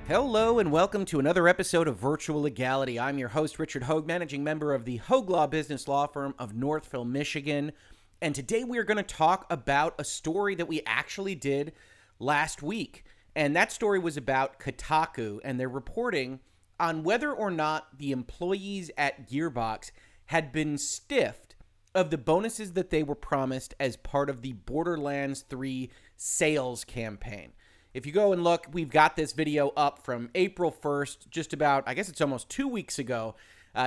Hello and welcome to another episode of Virtual Legality. I'm your host, Richard Hoeg, managing member of the Hoeg Law Business Law Firm of Northville, Michigan. And today we are going to talk about a story that we actually did last week. And that story was about Kotaku and their reporting on whether or not the employees at Gearbox had been stiffed of the bonuses that they were promised as part of the Borderlands 3 sales campaign. If you go and look, we've got this video up from April 1st, just about, I guess it's almost 2 weeks ago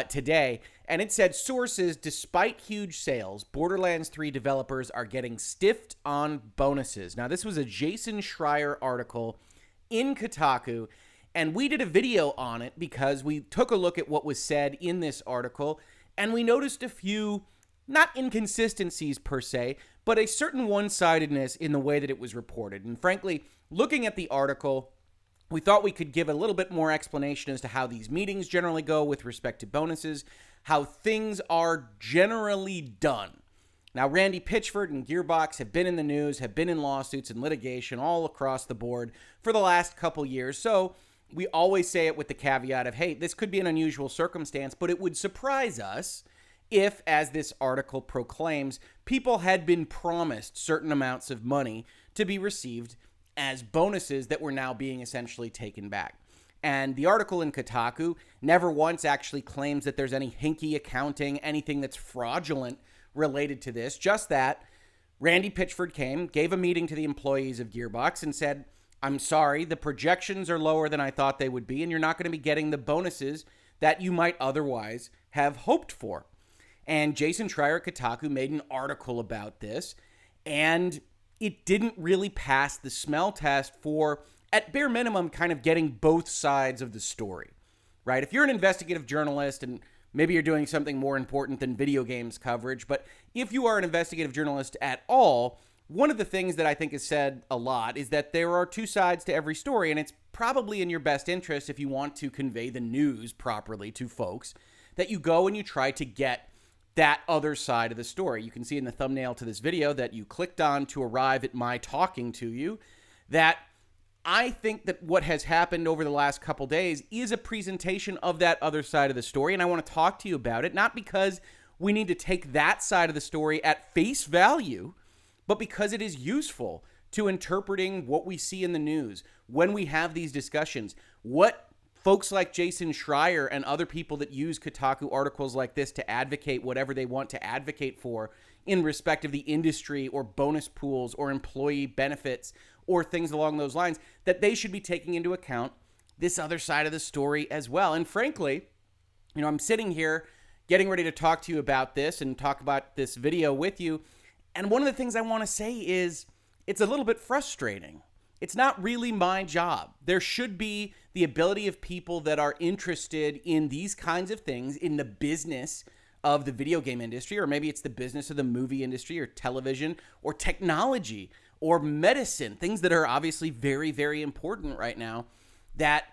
today, and it said, sources, despite huge sales, Borderlands 3 developers are getting stiffed on bonuses. Now, this was a Jason Schreier article in Kotaku, and we did a video on it because we took a look at what was said in this article, and we noticed a few, not inconsistencies per se, but a certain one-sidedness in the way that it was reported. And frankly, looking at the article, we thought we could give a little bit more explanation as to how these meetings generally go with respect to bonuses, how things are generally done. Now, Randy Pitchford and Gearbox have been in the news, have been in lawsuits and litigation all across the board for the last couple years. So we always say it with the caveat of, hey, this could be an unusual circumstance, but it would surprise us if, as this article proclaims, people had been promised certain amounts of money to be received as bonuses that were now being essentially taken back. And the article in Kotaku never once actually claims that there's any hinky accounting, anything that's fraudulent related to this, just that Randy Pitchford came, gave a meeting to the employees of Gearbox and said, I'm sorry, the projections are lower than I thought they would be, and you're not going to be getting the bonuses that you might otherwise have hoped for. And Jason Schreier at Kotaku made an article about this, and it didn't really pass the smell test for, at bare minimum, kind of getting both sides of the story, right? If you're an investigative journalist, and maybe you're doing something more important than video games coverage, but if you are an investigative journalist at all, one of the things that I think is said a lot is that there are two sides to every story, and it's probably in your best interest, if you want to convey the news properly to folks, that you go and you try to get that other side of the story. You can see in the thumbnail to this video that you clicked on to arrive at my talking to you, that I think that what has happened over the last couple days is a presentation of that other side of the story, and I want to talk to you about it, not because we need to take that side of the story at face value, but because it is useful to interpreting what we see in the news when we have these discussions. What folks like Jason Schreier and other people that use Kotaku articles like this to advocate whatever they want to advocate for in respect of the industry or bonus pools or employee benefits or things along those lines, that they should be taking into account this other side of the story as well. And frankly, I'm sitting here getting ready to talk to you about this and talk about this video with you. And one of the things I want to say is it's a little bit frustrating. It's not really my job. There should be the ability of people that are interested in these kinds of things in the business of the video game industry, or maybe it's the business of the movie industry or television or technology or medicine, things that are obviously very, very important right now, that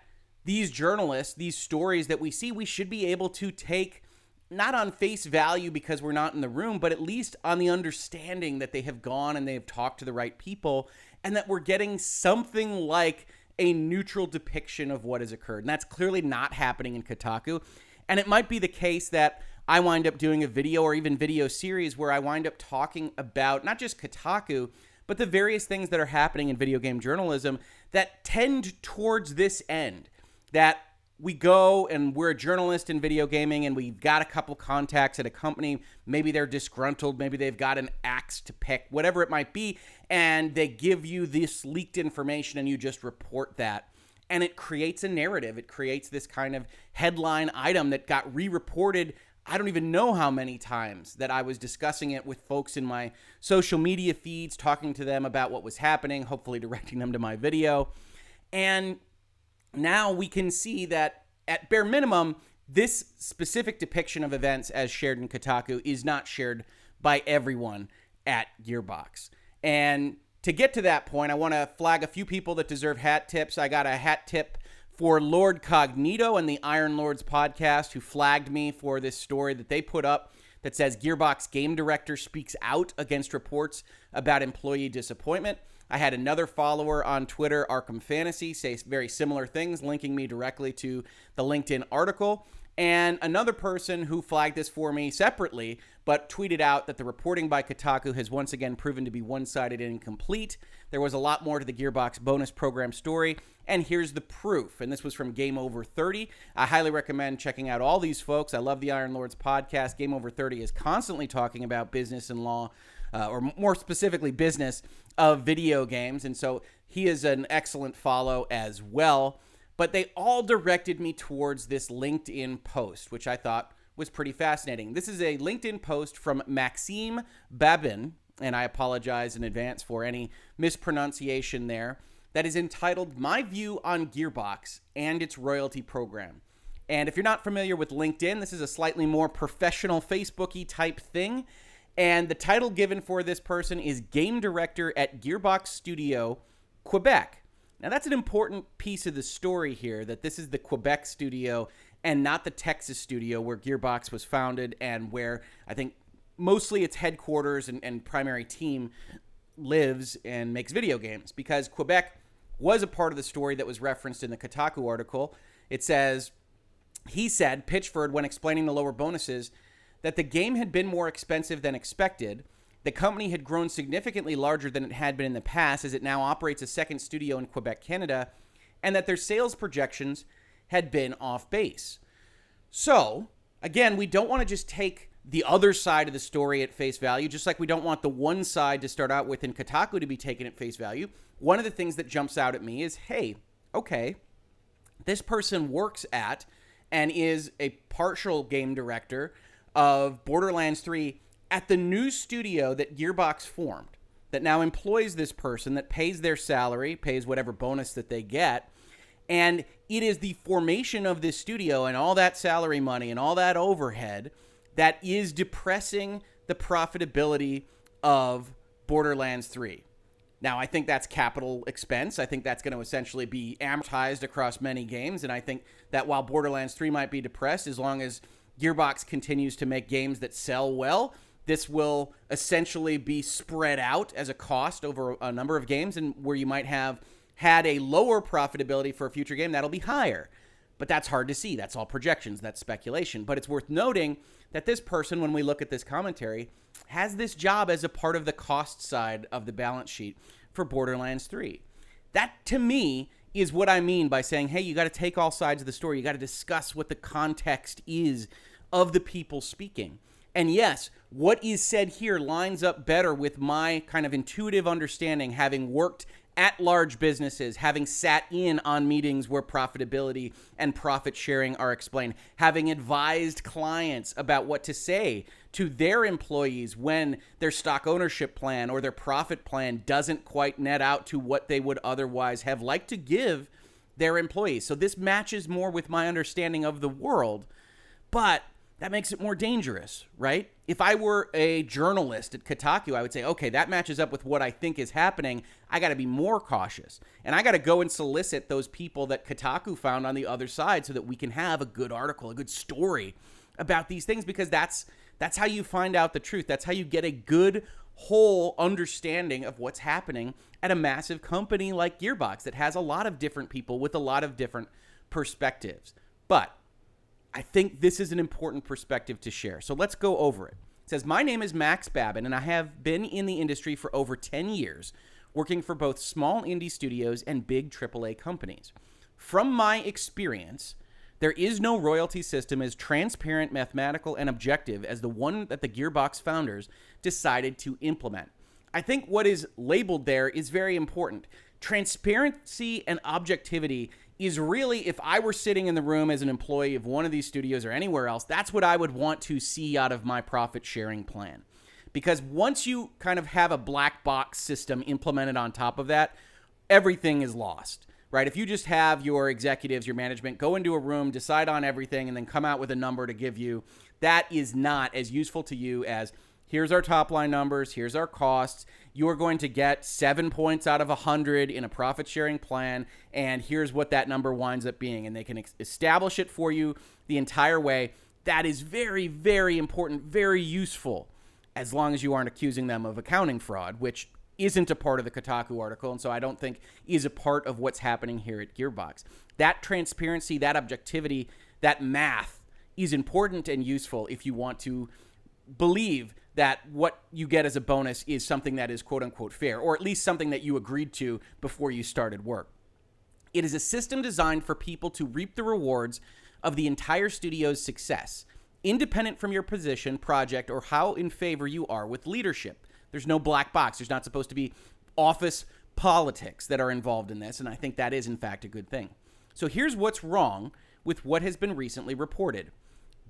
these journalists, these stories that we see, we should be able to take not on face value because we're not in the room, but at least on the understanding that they have gone and they have talked to the right people and that we're getting something like a neutral depiction of what has occurred. And that's clearly not happening in Kotaku. And it might be the case that I wind up doing a video or even video series where I wind up talking about not just Kotaku, but the various things that are happening in video game journalism that tend towards this end, that we go and we're a journalist in video gaming and we've got a couple contacts at a company. Maybe they're disgruntled. Maybe they've got an axe to pick, whatever it might be. And they give you this leaked information and you just report that. And it creates a narrative. It creates this kind of headline item that got re-reported. I don't even know how many times that I was discussing it with folks in my social media feeds, talking to them about what was happening, hopefully directing them to my video. And now we can see that at bare minimum, this specific depiction of events as shared in Kotaku is not shared by everyone at Gearbox. And to get to that point, I want to flag a few people that deserve hat tips. I got a hat tip for Lord Cognito and the Iron Lords podcast, who flagged me for this story that they put up that says Gearbox game director speaks out against reports about employee disappointment. I had another follower on Twitter, Arkham Fantasy, say very similar things, linking me directly to the LinkedIn article. And another person who flagged this for me separately, but tweeted out that the reporting by Kotaku has once again proven to be one-sided and incomplete. There was a lot more to the Gearbox bonus program story, and here's the proof. And this was from Game Over 30. I highly recommend checking out all these folks. I love the Iron Lords podcast. Game Over 30 is constantly talking about business and law, or more specifically business of video games. And so he is an excellent follow as well. But they all directed me towards this LinkedIn post, which I thought was pretty fascinating. This is a LinkedIn post from Maxime Babin, and I apologize in advance for any mispronunciation there, that is entitled My View on Gearbox and its Royalty Program. And if you're not familiar with LinkedIn, this is a slightly more professional Facebook-y type thing. And the title given for this person is Game Director at Gearbox Studio, Quebec. Now, that's an important piece of the story here, that this is the Quebec studio and not the Texas studio where Gearbox was founded and where I think mostly its headquarters and primary team lives and makes video games, because Quebec was a part of the story that was referenced in the Kotaku article. It says, he said, Pitchford, when explaining the lower bonuses, that the game had been more expensive than expected. The company had grown significantly larger than it had been in the past, as it now operates a second studio in Quebec, Canada, and that their sales projections had been off base. So, again, we don't want to just take the other side of the story at face value, just like we don't want the one side to start out with in Kotaku to be taken at face value. One of the things that jumps out at me is, hey, okay, this person works at and is a partial game director of Borderlands 3 at the new studio that Gearbox formed, that now employs this person, that pays their salary, pays whatever bonus that they get. And it is the formation of this studio and all that salary money and all that overhead that is depressing the profitability of Borderlands 3. Now, I think that's capital expense. I think that's going to essentially be amortized across many games. And I think that while Borderlands 3 might be depressed, as long as Gearbox continues to make games that sell well, this will essentially be spread out as a cost over a number of games, and where you might have had a lower profitability for a future game, that'll be higher. But that's hard to see. That's all projections. That's speculation. But it's worth noting that this person, when we look at this commentary, has this job as a part of the cost side of the balance sheet for Borderlands 3. That, to me, is what I mean by saying, hey, you got to take all sides of the story. You got to discuss what the context is of the people speaking. And yes, what is said here lines up better with my kind of intuitive understanding, having worked at large businesses, having sat in on meetings where profitability and profit sharing are explained, having advised clients about what to say to their employees when their stock ownership plan or their profit plan doesn't quite net out to what they would otherwise have liked to give their employees. So this matches more with my understanding of the world, but that makes it more dangerous, right? If I were a journalist at Kotaku, I would say, okay, that matches up with what I think is happening. I got to be more cautious. And I got to go and solicit those people that Kotaku found on the other side so that we can have a good article, a good story about these things, because that's how you find out the truth. That's how you get a good whole understanding of what's happening at a massive company like Gearbox that has a lot of different people with a lot of different perspectives. But I think this is an important perspective to share. So let's go over it. It says, my name is Max Babin, and I have been in the industry for over 10 years, working for both small indie studios and big AAA companies. From my experience, there is no royalty system as transparent, mathematical, and objective as the one that the Gearbox founders decided to implement. I think what is labeled there is very important. Transparency and objectivity is really, if I were sitting in the room as an employee of one of these studios or anywhere else, that's what I would want to see out of my profit sharing plan. Because once you kind of have a black box system implemented on top of that, everything is lost, right? If you just have your executives, your management, go into a room, decide on everything, and then come out with a number to give you, that is not as useful to you as, here's our top line numbers, here's our costs, you are going to get 7 points out of 100 in a profit sharing plan, and here's what that number winds up being. And they can establish it for you the entire way. that is very, very important, very useful, as long as you aren't accusing them of accounting fraud, which isn't a part of the Kotaku article, and so I don't think is a part of what's happening here at Gearbox. That transparency, that objectivity, that math is important and useful if you want to believe that what you get as a bonus is something that is quote-unquote fair, or at least something that you agreed to before you started work. It is a system designed for people to reap the rewards of the entire studio's success, independent from your position, project, or how in favor you are with leadership. There's no black box. There's not supposed to be office politics that are involved in this, and I think that is, in fact, a good thing. So here's what's wrong with what has been recently reported.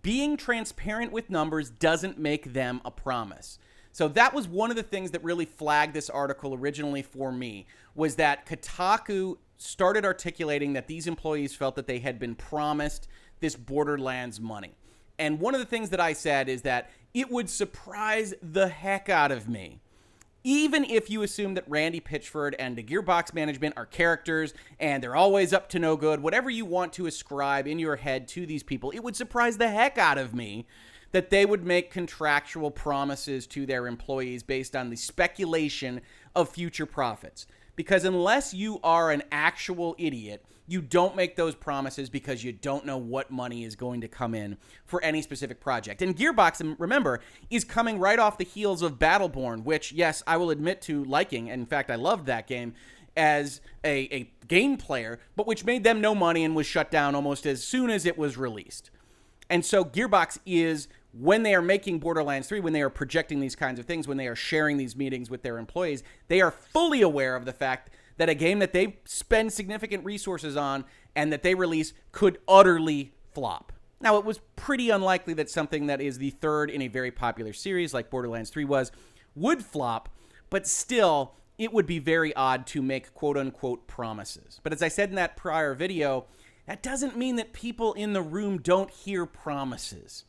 Being transparent with numbers doesn't make them a promise. So that was one of the things that really flagged this article originally for me, was that Kotaku started articulating that these employees felt that they had been promised this Borderlands money. And one of the things that I said is that it would surprise the heck out of me, even if you assume that Randy Pitchford and the Gearbox management are characters and they're always up to no good, whatever you want to ascribe in your head to these people, it would surprise the heck out of me that they would make contractual promises to their employees based on the speculation of future profits. Because unless you are an actual idiot, you don't make those promises because you don't know what money is going to come in for any specific project. And Gearbox, remember, is coming right off the heels of Battleborn, which, yes, I will admit to liking, and in fact, I loved that game as a game player, but which made them no money and was shut down almost as soon as it was released. And so Gearbox is, when they are making Borderlands 3, when they are projecting these kinds of things, when they are sharing these meetings with their employees, they are fully aware of the fact that a game that they spend significant resources on and that they release could utterly flop. Now, it was pretty unlikely that something that is the third in a very popular series like Borderlands 3 would flop, but still, it would be very odd to make quote-unquote promises. But as I said in that prior video, that doesn't mean that people in the room don't hear promises.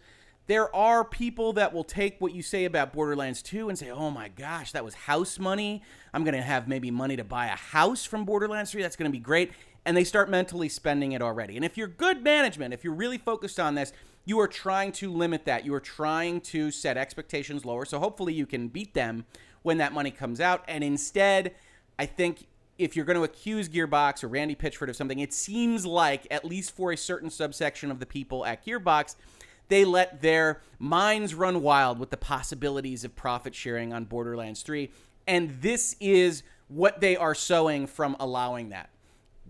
There are people that will take what you say about Borderlands 2 and say, oh my gosh, that was house money. I'm going to have maybe money to buy a house from Borderlands 3. That's going to be great. And they start mentally spending it already. And if you're good management, if you're really focused on this, you are trying to limit that. You are trying to set expectations lower. So hopefully you can beat them when that money comes out. And instead, I think if you're going to accuse Gearbox or Randy Pitchford of something, it seems like, at least for a certain subsection of the people at Gearbox, they let their minds run wild with the possibilities of profit sharing on Borderlands 3. And this is what they are sowing from allowing that.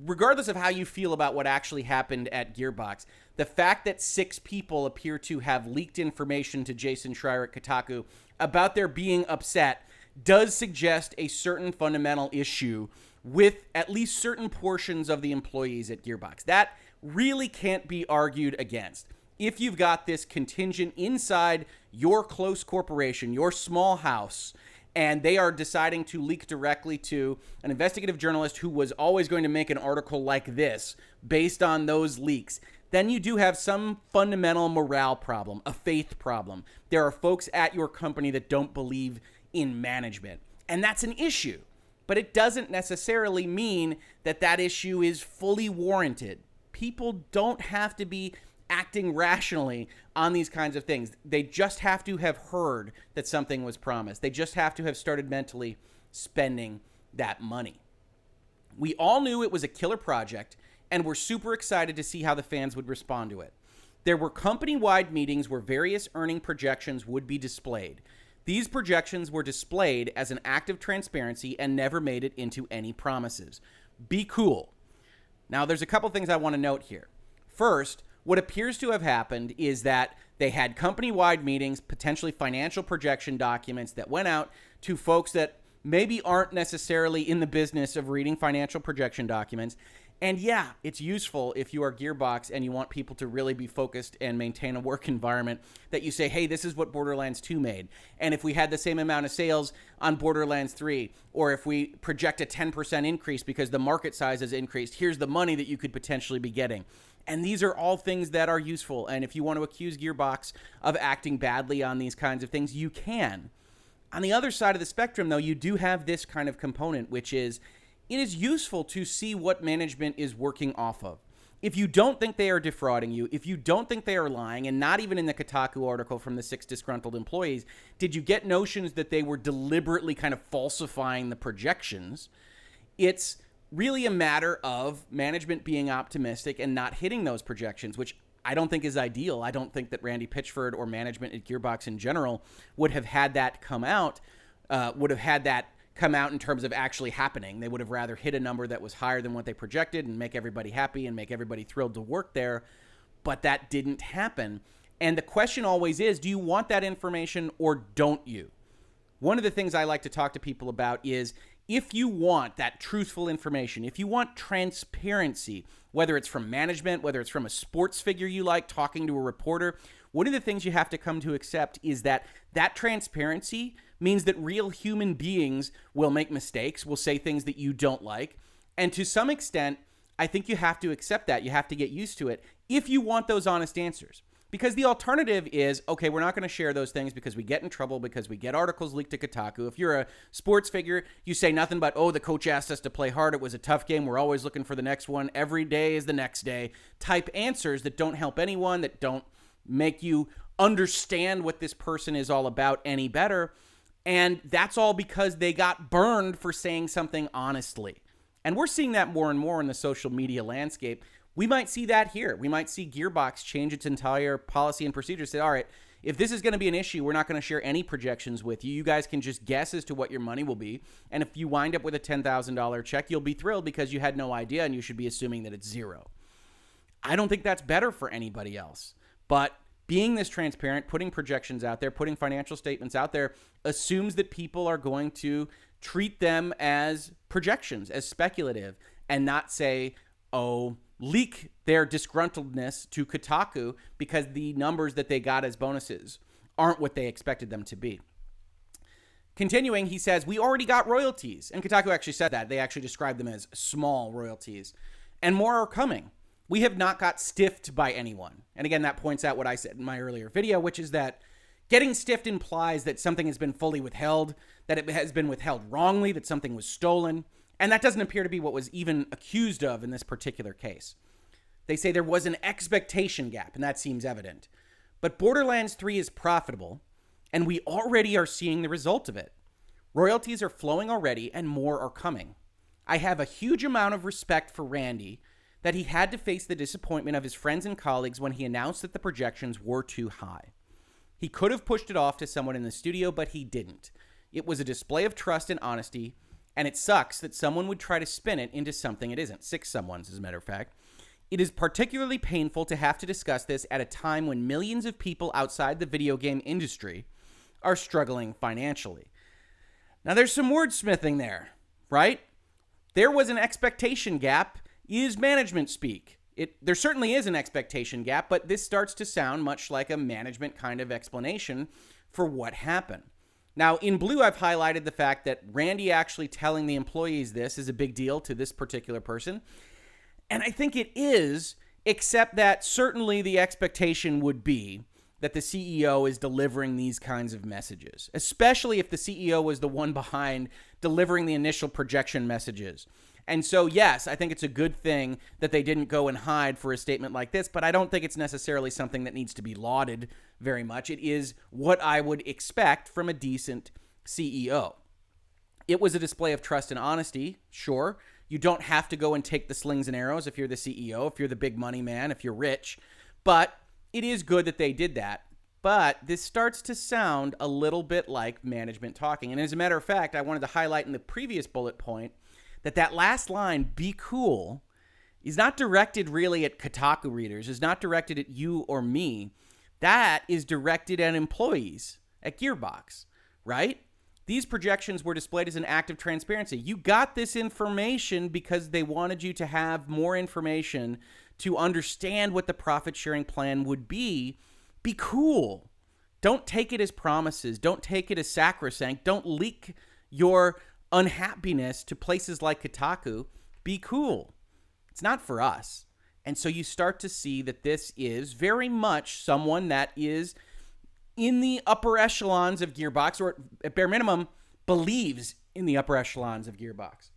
Regardless of how you feel about what actually happened at Gearbox, the fact that 6 people appear to have leaked information to Jason Schreier at Kotaku about their being upset does suggest a certain fundamental issue with at least certain portions of the employees at Gearbox. That really can't be argued against. If you've got this contingent inside your close corporation, your small house, and they are deciding to leak directly to an investigative journalist who was always going to make an article like this based on those leaks, then you do have some fundamental morale problem, a faith problem. There are folks at your company that don't believe in management, and that's an issue. But it doesn't necessarily mean that that issue is fully warranted. People don't have to be acting rationally on these kinds of things. They just have to have heard that something was promised. They just have to have started mentally spending that money. We all knew it was a killer project, and we're super excited to see how the fans would respond to it. There were company-wide meetings where various earning projections would be displayed. These projections were displayed as an act of transparency and never made it into any promises. Be cool. Now, there's a couple things I want to note here. First, what appears to have happened is that they had company-wide meetings, potentially financial projection documents that went out to folks that maybe aren't necessarily in the business of reading financial projection documents. And yeah, it's useful if you are Gearbox and you want people to really be focused and maintain a work environment that you say, hey, this is what Borderlands 2 made. And if we had the same amount of sales on Borderlands 3, or if we project a 10% increase because the market size has increased, here's the money that you could potentially be getting. And these are all things that are useful. And if you want to accuse Gearbox of acting badly on these kinds of things, you can. On the other side of the spectrum, though, you do have this kind of component, which is it is useful to see what management is working off of. If you don't think they are defrauding you, if you don't think they are lying, and not even in the Kotaku article from the 6 disgruntled employees, did you get notions that they were deliberately kind of falsifying the projections? It's really a matter of management being optimistic and not hitting those projections, which I don't think is ideal. I don't think that Randy Pitchford or management at Gearbox in general would have had that come out, in terms of actually happening. They would have rather hit a number that was higher than what they projected and make everybody happy and make everybody thrilled to work there. But that didn't happen. And the question always is, do you want that information or don't you? One of the things I like to talk to people about is, if you want that truthful information, if you want transparency, whether it's from management, whether it's from a sports figure you like talking to a reporter, one of the things you have to come to accept is that that transparency means that real human beings will make mistakes, will say things that you don't like. And to some extent, I think you have to accept that. You have to get used to it if you want those honest answers. Because the alternative is, okay, we're not going to share those things because we get in trouble, because we get articles leaked to Kotaku. If you're a sports figure, you say nothing but, oh, the coach asked us to play hard. It was a tough game. We're always looking for the next one. Every day is the next day. Type answers that don't help anyone, that don't make you understand what this person is all about any better. And that's all because they got burned for saying something honestly. And we're seeing that more and more in the social media landscape. We might see that here. We might see Gearbox change its entire policy and procedure. Say, all right, if this is going to be an issue, we're not going to share any projections with you. You guys can just guess as to what your money will be. And if you wind up with a $10,000 check, you'll be thrilled because you had no idea and you should be assuming that it's zero. I don't think that's better for anybody else. But being this transparent, putting projections out there, putting financial statements out there, assumes that people are going to treat them as projections, as speculative, and not say, oh, leak their disgruntledness to Kotaku because the numbers that they got as bonuses aren't what they expected them to be. Continuing, he says, we already got royalties. And Kotaku actually said that. They actually described them as small royalties. And more are coming. We have not got stiffed by anyone. And again, that points out what I said in my earlier video, which is that getting stiffed implies that something has been fully withheld, that it has been withheld wrongly, that something was stolen. And that doesn't appear to be what was even accused of in this particular case. They say there was an expectation gap, and that seems evident. But Borderlands 3 is profitable, and we already are seeing the result of it. Royalties are flowing already, and more are coming. I have a huge amount of respect for Randy that he had to face the disappointment of his friends and colleagues when he announced that the projections were too high. He could have pushed it off to someone in the studio, but he didn't. It was a display of trust and honesty, and it sucks that someone would try to spin it into something it isn't. 6 someones, as a matter of fact. It is particularly painful to have to discuss this at a time when millions of people outside the video game industry are struggling financially. Now, there's some wordsmithing there, right? There was an expectation gap, is management speak. There certainly is an expectation gap, but this starts to sound much like a management kind of explanation for what happened. Now, in blue, I've highlighted the fact that Randy actually telling the employees this is a big deal to this particular person. And I think it is, except that certainly the expectation would be that the CEO is delivering these kinds of messages, especially if the CEO was the one behind delivering the initial projection messages. And so, yes, I think it's a good thing that they didn't go and hide for a statement like this, but I don't think it's necessarily something that needs to be lauded very much. It is what I would expect from a decent CEO. It was a display of trust and honesty, sure. You don't have to go and take the slings and arrows if you're the CEO, if you're the big money man, if you're rich, but it is good that they did that. But this starts to sound a little bit like management talking. And as a matter of fact, I wanted to highlight in the previous bullet point that last line, be cool, is not directed really at Kotaku readers, is not directed at you or me. That is directed at employees at Gearbox, right? These projections were displayed as an act of transparency. You got this information because they wanted you to have more information to understand what the profit-sharing plan would be. Be cool. Don't take it as promises. Don't take it as sacrosanct. Don't leak your unhappiness to places like Kotaku. Be cool. It's not for us. And so you start to see that this is very much someone that is in the upper echelons of Gearbox, or at bare minimum, believes in the upper echelons of Gearbox.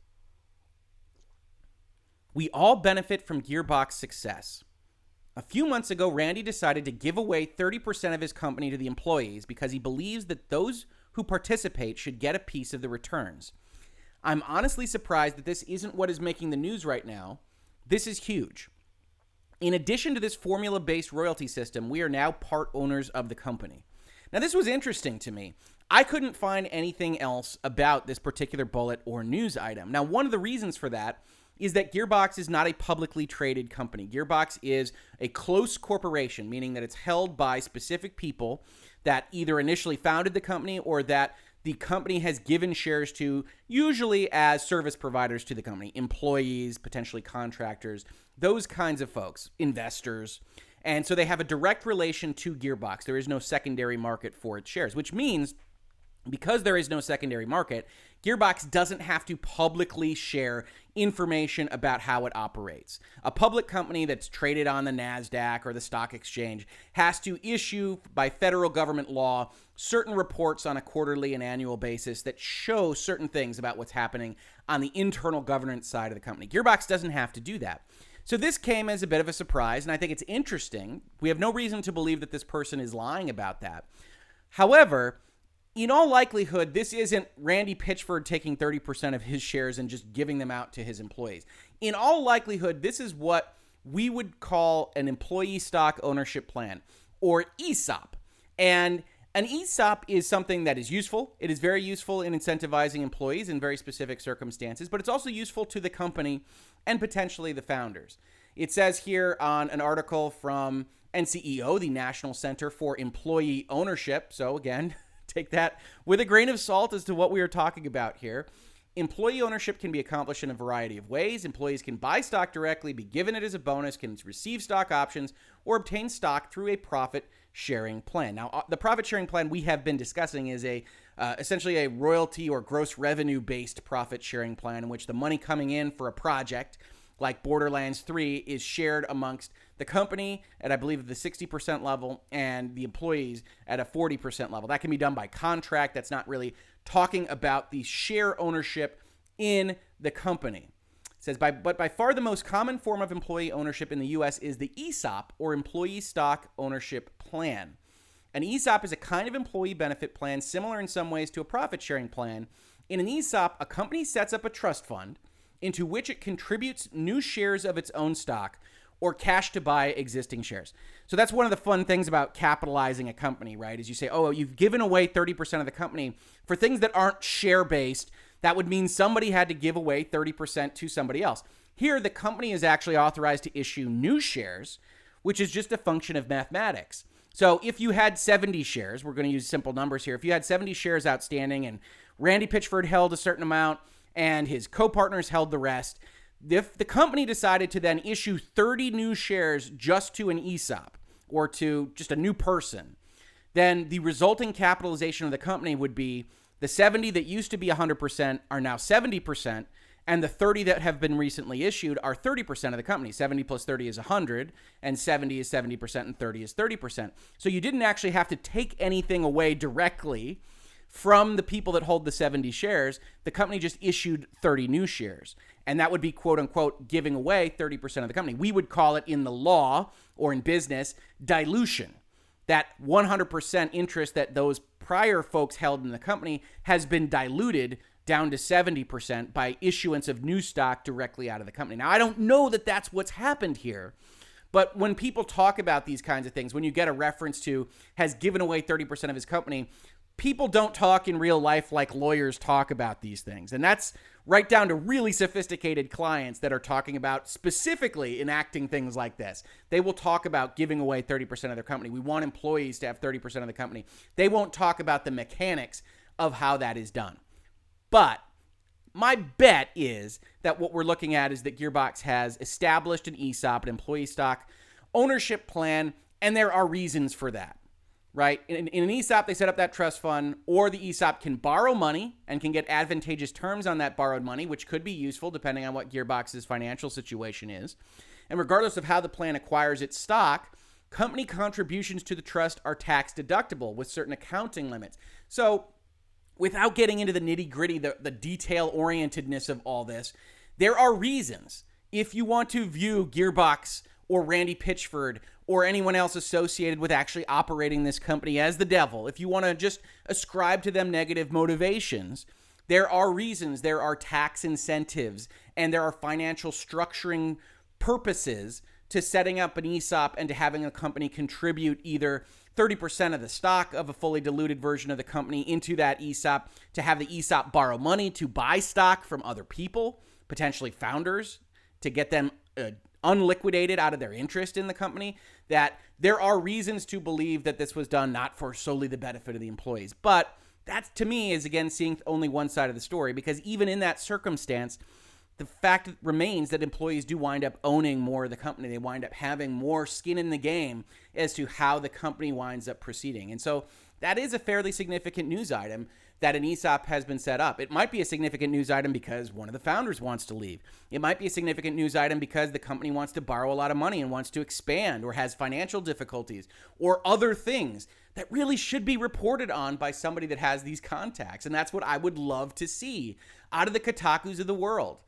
We all benefit from Gearbox success. A few months ago, Randy decided to give away 30% of his company to the employees because he believes that those who participate should get a piece of the returns. I'm honestly surprised that this isn't what is making the news right now. This is huge. In addition to this formula-based royalty system, we are now part owners of the company. Now, this was interesting to me. I couldn't find anything else about this particular bullet or news item. Now, one of the reasons for that is that Gearbox is not a publicly traded company. Gearbox is a close corporation, meaning that it's held by specific people that either initially founded the company or that the company has given shares to, usually as service providers to the company, employees, potentially contractors, those kinds of folks, investors. And so they have a direct relation to Gearbox. There is no secondary market for its shares, which means because there is no secondary market, Gearbox doesn't have to publicly share information about how it operates. A public company that's traded on the NASDAQ or the stock exchange has to issue, by federal government law, certain reports on a quarterly and annual basis that show certain things about what's happening on the internal governance side of the company. Gearbox doesn't have to do that. So this came as a bit of a surprise, and I think it's interesting. We have no reason to believe that this person is lying about that. However, in all likelihood, this isn't Randy Pitchford taking 30% of his shares and just giving them out to his employees. In all likelihood, this is what we would call an employee stock ownership plan, or ESOP. And an ESOP is something that is useful. It is very useful in incentivizing employees in very specific circumstances, but it's also useful to the company and potentially the founders. It says here on an article from NCEO, the National Center for Employee Ownership. So again, take that with a grain of salt as to what we are talking about here. Employee ownership can be accomplished in a variety of ways. Employees can buy stock directly, be given it as a bonus, can receive stock options, or obtain stock through a profit-sharing plan. Now, the profit-sharing plan we have been discussing is essentially a royalty or gross revenue-based profit-sharing plan in which the money coming in for a project like Borderlands 3 is shared amongst the company at, I believe, the 60% level and the employees at a 40% level. That can be done by contract. That's not really talking about the share ownership in the company. It says, but by far the most common form of employee ownership in the U.S. is the ESOP, or Employee Stock Ownership Plan. An ESOP is a kind of employee benefit plan similar in some ways to a profit-sharing plan. In an ESOP, a company sets up a trust fund into which it contributes new shares of its own stock or cash to buy existing shares. So that's one of the fun things about capitalizing a company, right? Is you say, oh, you've given away 30% of the company for things that aren't share-based. That would mean somebody had to give away 30% to somebody else. Here, the company is actually authorized to issue new shares, which is just a function of mathematics. So if you had 70 shares, we're going to use simple numbers here. If you had 70 shares outstanding and Randy Pitchford held a certain amount and his co-partners held the rest, if the company decided to then issue 30 new shares just to an ESOP or to just a new person, then the resulting capitalization of the company would be the 70 that used to be 100% are now 70%, and the 30 that have been recently issued are 30% of the company. 70 plus 30 is 100, and 70 is 70%, and 30 is 30%. So you didn't actually have to take anything away directly from the people that hold the 70 shares. The company just issued 30 new shares. And that would be, quote unquote, giving away 30% of the company. We would call it in the law or in business dilution. That 100% interest that those prior folks held in the company has been diluted down to 70% by issuance of new stock directly out of the company. Now, I don't know that that's what's happened here. But when people talk about these kinds of things, when you get a reference to has given away 30% of his company, people don't talk in real life like lawyers talk about these things. And that's right down to really sophisticated clients that are talking about specifically enacting things like this. They will talk about giving away 30% of their company. We want employees to have 30% of the company. They won't talk about the mechanics of how that is done. But my bet is that what we're looking at is that Gearbox has established an ESOP, an employee stock ownership plan, and there are reasons for that. Right? In an ESOP, they set up that trust fund, or the ESOP can borrow money and can get advantageous terms on that borrowed money, which could be useful depending on what Gearbox's financial situation is. And regardless of how the plan acquires its stock, company contributions to the trust are tax deductible with certain accounting limits. So without getting into the nitty-gritty, the detail-orientedness of all this, there are reasons if you want to view Gearbox or Randy Pitchford or anyone else associated with actually operating this company as the devil, if you want to just ascribe to them negative motivations, there are reasons, there are tax incentives, and there are financial structuring purposes to setting up an ESOP and to having a company contribute either 30% of the stock of a fully diluted version of the company into that ESOP, to have the ESOP borrow money to buy stock from other people, potentially founders, to get them unliquidated out of their interest in the company. That there are reasons to believe that this was done not for solely the benefit of the employees. But that, to me, is again seeing only one side of the story, because even in that circumstance, the fact remains that employees do wind up owning more of the company. They wind up having more skin in the game as to how the company winds up proceeding. And so that is a fairly significant news item that an ESOP has been set up. It might be a significant news item because one of the founders wants to leave. It might be a significant news item because the company wants to borrow a lot of money and wants to expand, or has financial difficulties, or other things that really should be reported on by somebody that has these contacts. And that's what I would love to see out of the Kotakus of the world.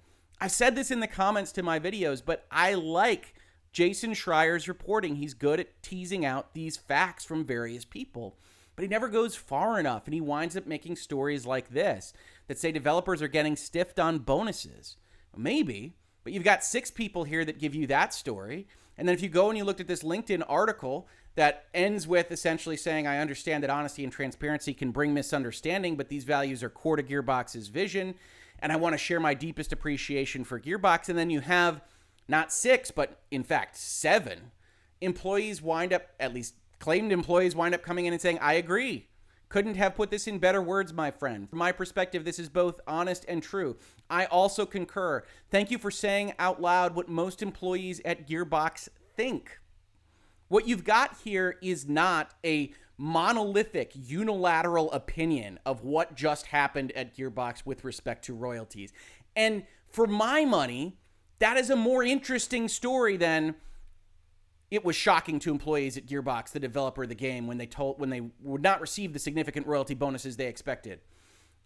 I've said this in the comments to my videos, but I like Jason Schreier's reporting. He's good at teasing out these facts from various people, but he never goes far enough, and he winds up making stories like this that say developers are getting stiffed on bonuses. Maybe, but you've got 6 people here that give you that story. And then if you go and you looked at this LinkedIn article that ends with essentially saying, I understand that honesty and transparency can bring misunderstanding, but these values are core to Gearbox's vision, and I want to share my deepest appreciation for Gearbox. And then you have not 6, but in fact 7 employees wind up, at least claimed employees wind up coming in and saying, I agree. Couldn't have put this in better words, my friend. From my perspective, this is both honest and true. I also concur. Thank you for saying out loud what most employees at Gearbox think. What you've got here is not a monolithic, unilateral opinion of what just happened at Gearbox with respect to royalties. And for my money, that is a more interesting story than it was shocking to employees at Gearbox, the developer of the game, when they would not receive the significant royalty bonuses they expected.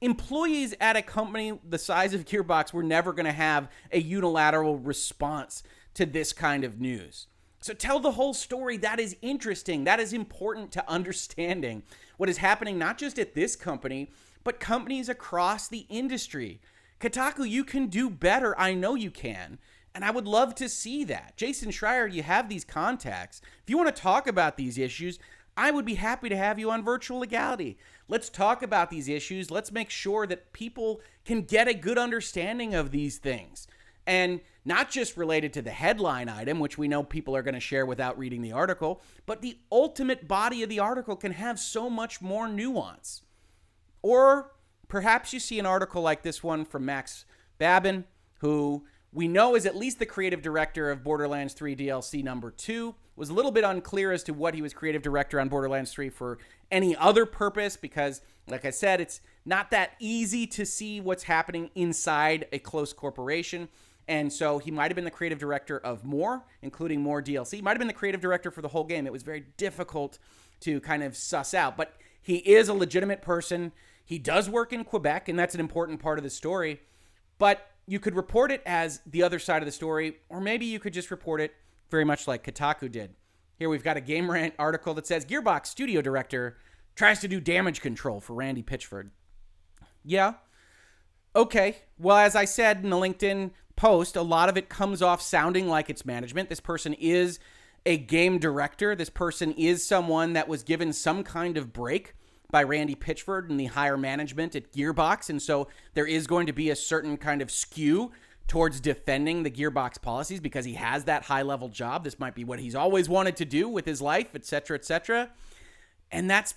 Employees at a company the size of Gearbox were never going to have a unilateral response to this kind of news. So tell the whole story. That is interesting. That is important to understanding what is happening not just at this company, but companies across the industry. Kotaku, you can do better. I know you can. And I would love to see that. Jason Schreier, you have these contacts. If you want to talk about these issues, I would be happy to have you on Virtual Legality. Let's talk about these issues. Let's make sure that people can get a good understanding of these things. And not just related to the headline item, which we know people are going to share without reading the article, but the ultimate body of the article can have so much more nuance. Or perhaps you see an article like this one from Babin, who we know is at least the creative director of Borderlands 3 DLC number 2. Was a little bit unclear as to what he was creative director on Borderlands 3 for any other purpose, because, like I said, it's not that easy to see what's happening inside a close corporation. And so he might have been the creative director of more, including more DLC. He might have been the creative director for the whole game. It was very difficult to kind of suss out. But he is a legitimate person. He does work in Quebec, and that's an important part of the story. But you could report it as the other side of the story, or maybe you could just report it very much like Kotaku did. Here we've got a Game Rant article that says, Gearbox studio director tries to do damage control for Randy Pitchford. Yeah. Okay. Well, as I said in the LinkedIn post, a lot of it comes off sounding like it's management. This person is a game director. This person is someone that was given some kind of break by Randy Pitchford and the higher management at Gearbox. And so there is going to be a certain kind of skew towards defending the Gearbox policies because he has that high-level job. This might be what he's always wanted to do with his life, etc., etc. And that's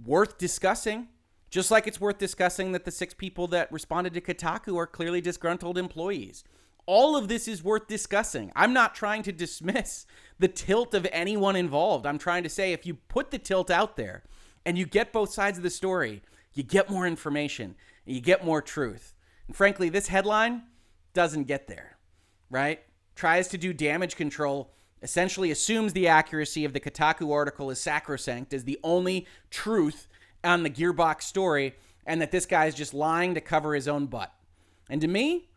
worth discussing. Just like it's worth discussing that the 6 people that responded to Kotaku are clearly disgruntled employees. All of this is worth discussing. I'm not trying to dismiss the tilt of anyone involved. I'm trying to say if you put the tilt out there and you get both sides of the story, you get more information and you get more truth. And frankly, this headline doesn't get there, right? Tries to do damage control, essentially assumes the accuracy of the Kotaku article is sacrosanct, is the only truth on the Gearbox story, and that this guy is just lying to cover his own butt. And to me,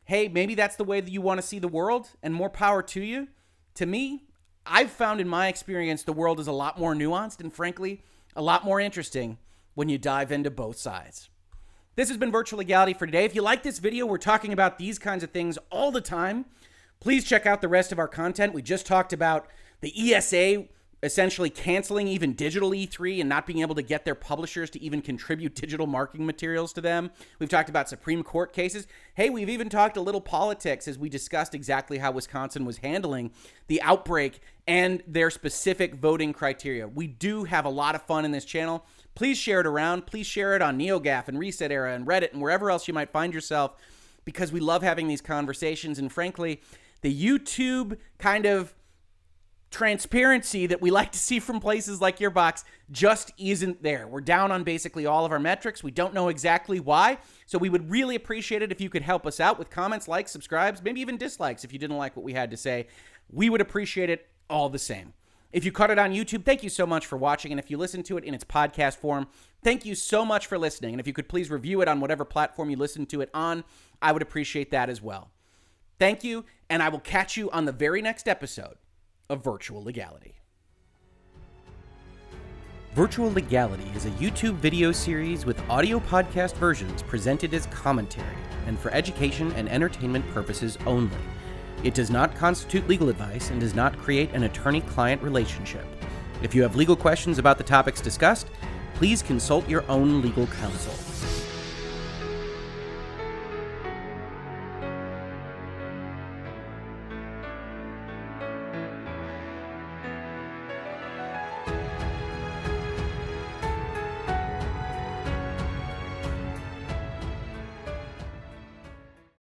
hey, maybe that's the way that you want to see the world, and more power to you. To me, I've found in my experience the world is a lot more nuanced and, frankly, a lot more interesting when you dive into both sides. This has been Virtual Legality for today. If you like this video, we're talking about these kinds of things all the time. Please check out the rest of our content. We just talked about the ESA essentially canceling even digital E3 and not being able to get their publishers to even contribute digital marketing materials to them. We've talked about Supreme Court cases. Hey, we've even talked a little politics as we discussed exactly how Wisconsin was handling the outbreak and their specific voting criteria. We do have a lot of fun in this channel. Please share it around. Please share it on NeoGAF and Reset Era and Reddit and wherever else you might find yourself, because we love having these conversations. And frankly, the YouTube kind of transparency that we like to see from places like Gearbox just isn't there. We're down on basically all of our metrics. We don't know exactly why. So we would really appreciate it if you could help us out with comments, likes, subscribes, maybe even dislikes if you didn't like what we had to say. We would appreciate it all the same. If you caught it on YouTube, thank you so much for watching. And if you listen to it in its podcast form, thank you so much for listening. And if you could please review it on whatever platform you listen to it on, I would appreciate that as well. Thank you, and I will catch you on the very next episode of Virtual Legality. Virtual Legality is a YouTube video series with audio podcast versions presented as commentary and for education and entertainment purposes only. It does not constitute legal advice and does not create an attorney-client relationship. If you have legal questions about the topics discussed, please consult your own legal counsel.